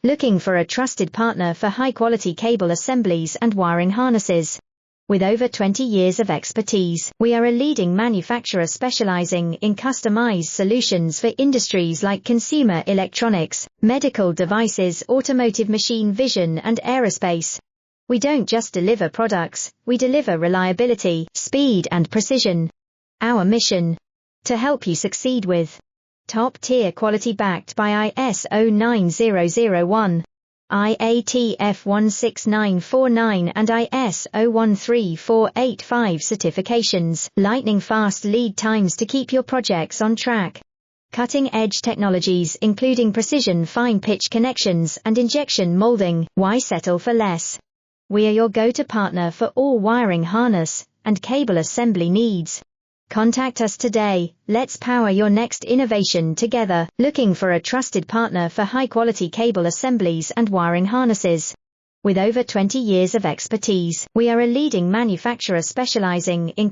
Looking for a trusted partner for high-quality cable assemblies and wiring harnesses? With over 20 years of expertise, we are a leading manufacturer specializing in customized solutions for industries like consumer electronics, medical devices, automotive, machine vision, and aerospace. We don't just deliver products, we deliver reliability, speed, and precision. Our mission: to help you succeed with top-tier quality backed by ISO 9001. IATF 16949 and ISO 13485 certifications, lightning-fast lead times to keep your projects on track. Cutting-edge technologies including precision fine-pitch connections and injection molding. Why settle for less? We are your go-to partner for all wiring harness and cable assembly needs. Contact us today. Let's power your next innovation together. Looking for a trusted partner for high-quality cable assemblies and wiring harnesses? With over 20 years of expertise, we are a leading manufacturer specializing in